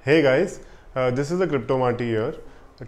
Hey guys, this is the Crypto Marty here.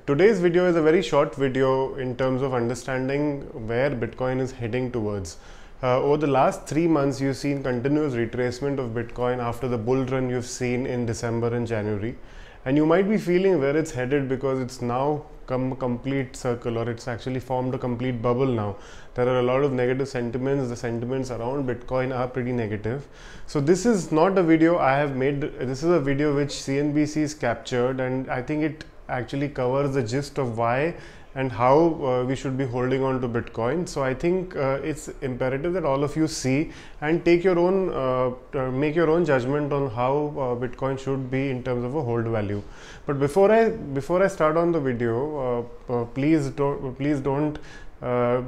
Today's video is a very short video in terms of understanding where Bitcoin is heading towards. Over the last 3 months, you've seen continuous retracement of Bitcoin after the bull run you've seen in December and January. And you might be feeling where it's headed because it's now come a complete circle, or it's actually formed a complete bubble now. There are a lot of negative sentiments. The sentiments around Bitcoin are pretty negative. So this is not a video I have made. This is a video which CNBC's captured, and I think it actually covers the gist of why and how we should be holding on to Bitcoin. So I think it's imperative that all of you see and take your own, make your own judgment on how Bitcoin should be in terms of a hold value. But before I start on the video, please don't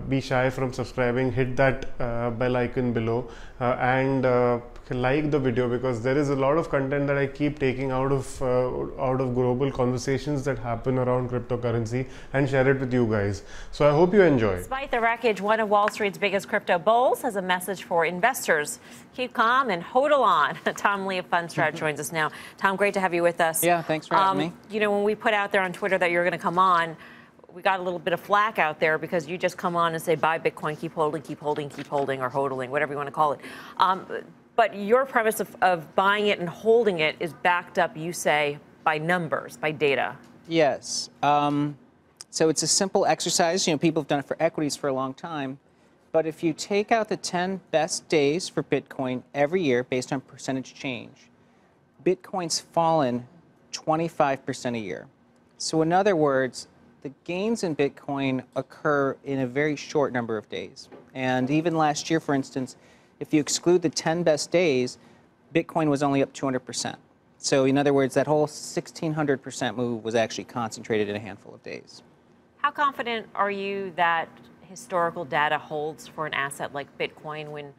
be shy from subscribing. Hit that bell icon below and like the video, because there is a lot of content that I keep taking out of global conversations that happen around cryptocurrency and share it with you guys. So I hope you enjoy. Despite the wreckage, one of Wall Street's biggest crypto bulls has a message for investors. Keep calm and hodl on. Tom Lee of Fundstrat joins us now. Tom, great to have you with us. Yeah, thanks for having me. You know, when we put out there on Twitter that you were going to come on, we got a little bit of flack out there because you just come on and say, buy Bitcoin, keep holding, or hodling, whatever you want to call it. But your premise of buying it and holding it is backed up, you say, by numbers, by data. Yes. So it's a simple exercise. You know, people have done it for equities for a long time. But if you take out the 10 best days for Bitcoin every year based on percentage change, Bitcoin's fallen 25% a year. So in other words, the gains in Bitcoin occur in a very short number of days. And even last year, for instance, if you exclude the 10 best days, Bitcoin was only up 200%. So in other words, that whole 1,600% move was actually concentrated in a handful of days. How confident are you that historical data holds for an asset like Bitcoin when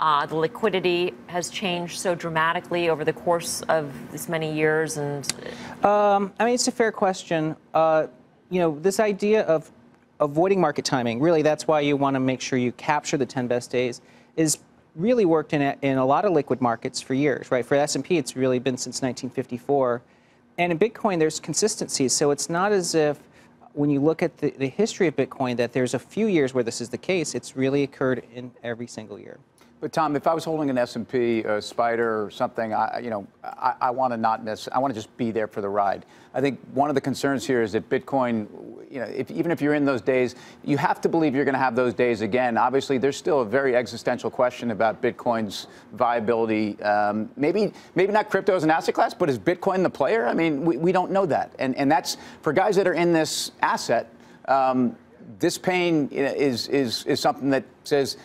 the liquidity has changed so dramatically over the course of this many years? And I mean, it's a fair question. You know, this idea of avoiding market timing, really, that's why you want to make sure you capture the 10 best days, is really worked in a lot of liquid markets for years, right? For S&P, it's really been since 1954. And in Bitcoin, there's consistency. So it's not as if when you look at the history of Bitcoin that there's a few years where this is the case. It's really occurred in every single year. But Tom, if I was holding an S&P, a Spider, or something, I want to not miss. I want to just be there for the ride. I think one of the concerns here is that Bitcoin, you know, even if you're in those days, you have to believe you're going to have those days again. Obviously, there's still a very existential question about Bitcoin's viability. Maybe not crypto as an asset class, but is Bitcoin the player? I mean, we don't know that, and that's for guys that are in this asset. This pain is something that says,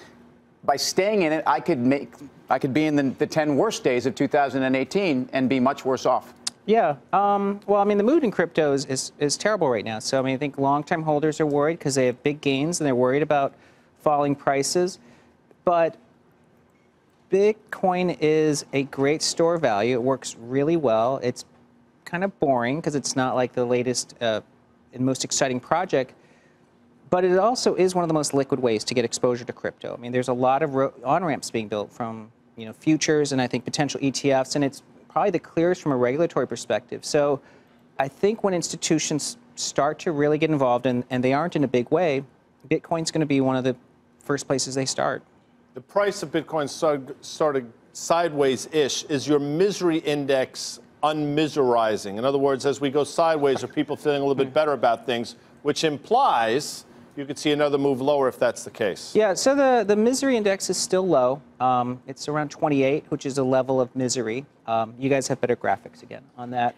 by staying in it, I could be in the 10 worst days of 2018 and be much worse off. Yeah. Well, I mean, the mood in crypto is terrible right now. So, I mean, I think long-term holders are worried because they have big gains and they're worried about falling prices. But Bitcoin is a great store value. It works really well. It's kind of boring because it's not like the latest and most exciting project. But it also is one of the most liquid ways to get exposure to crypto. I mean, there's a lot of on-ramps being built from, you know, futures and I think potential ETFs, and it's probably the clearest from a regulatory perspective. So I think when institutions start to really get involved, and they aren't in a big way, Bitcoin's going to be one of the first places they start. The price of Bitcoin started sideways-ish. Is your misery index unmiserizing? In other words, as we go sideways, are people feeling a little bit better about things, which implies you could see another move lower if that's the case. Yeah, so the misery index is still low. It's around 28, which is a level of misery. You guys have better graphics again on that.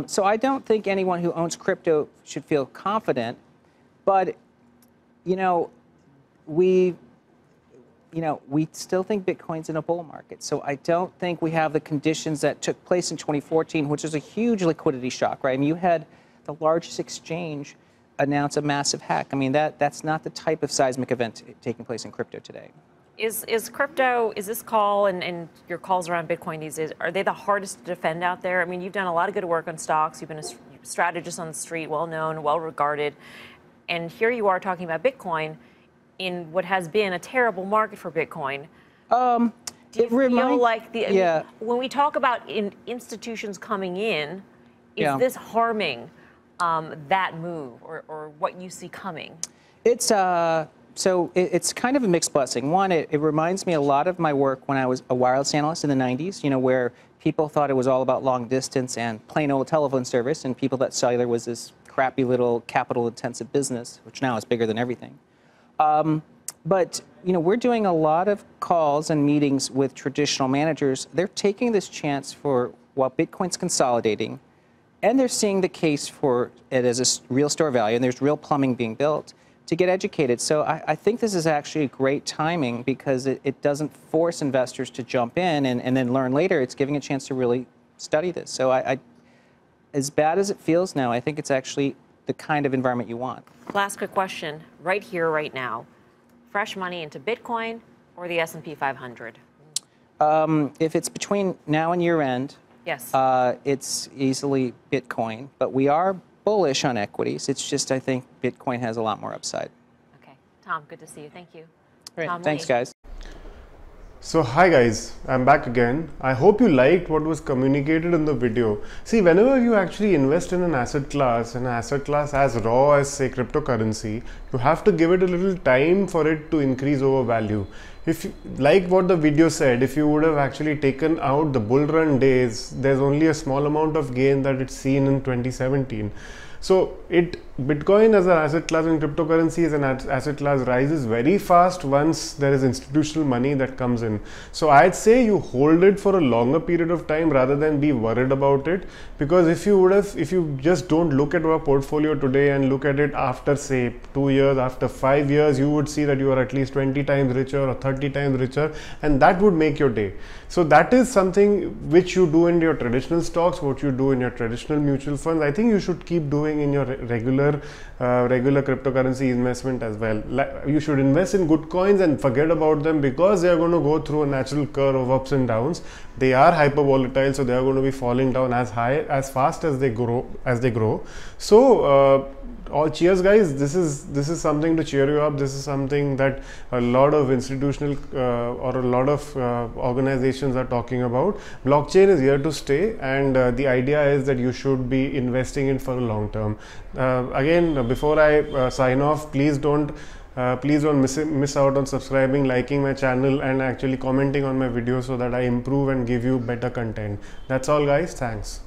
So I don't think anyone who owns crypto should feel confident. But, you know, we still think Bitcoin's in a bull market. So I don't think we have the conditions that took place in 2014, which was a huge liquidity shock, right? I mean, you had the largest exchange announce a massive hack. I mean, that's not the type of seismic event taking place in crypto today. Is crypto, is this call and your calls around Bitcoin these days, are they the hardest to defend out there? I mean, you've done a lot of good work on stocks. You've been a strategist on the street, well-known, well-regarded. And here you are talking about Bitcoin in what has been a terrible market for Bitcoin. Do you feel like when we talk about institutions coming in, is this harming that move or what you see coming? It's so it's kind of a mixed blessing. One, it reminds me a lot of my work when I was a wireless analyst in the 90s, you know, where people thought it was all about long distance and plain old telephone service, and people thought cellular was this crappy little capital-intensive business, which now is bigger than everything. But you know, we're doing a lot of calls and meetings with traditional managers. They're taking this chance for while Bitcoin's consolidating, and they're seeing the case for it as a real store value, and there's real plumbing being built to get educated. So I think this is actually great timing because it doesn't force investors to jump in and then learn later. It's giving a chance to really study this. So as bad as it feels now, I think it's actually the kind of environment you want. Last quick question, right here, right now. Fresh money into Bitcoin or the S&P 500? If it's between now and year end, yes, it's easily Bitcoin. But we are bullish on equities. It's just I think Bitcoin has a lot more upside. Okay. Tom, good to see you. Thank you. Great. Tom Thanks, Lee. guys. So hi guys, I'm back again. I hope you liked what was communicated in the video. See, whenever you actually invest in an asset class as raw as say cryptocurrency, you have to give it a little time for it to increase over value. If you, like what the video said, if you would have actually taken out the bull run days, there's only a small amount of gain that it's seen in 2017. So Bitcoin as an asset class and cryptocurrency as an asset class rises very fast once there is institutional money that comes in. So I'd say you hold it for a longer period of time rather than be worried about it, because if you just don't look at our portfolio today and look at it after say 2 years, after 5 years, you would see that you are at least 20 times richer or 30 times richer, and that would make your day. So that is something which you do in your traditional stocks, what you do in your traditional mutual funds. I think you should keep doing in your regular cryptocurrency investment as well. You should invest in good coins and forget about them, because they are going to go through a natural curve of ups and downs. They are hyper volatile, so they are going to be falling down as fast as they grow. So all cheers guys, this is something to cheer you up. This is something that a lot of institutional or a lot of organizations are talking about. Blockchain is here to stay, and the idea is that you should be investing in for a long term. Again, before I sign off, please don't miss out on subscribing, liking my channel, and actually commenting on my videos so that I improve and give you better content. That's all guys, thanks.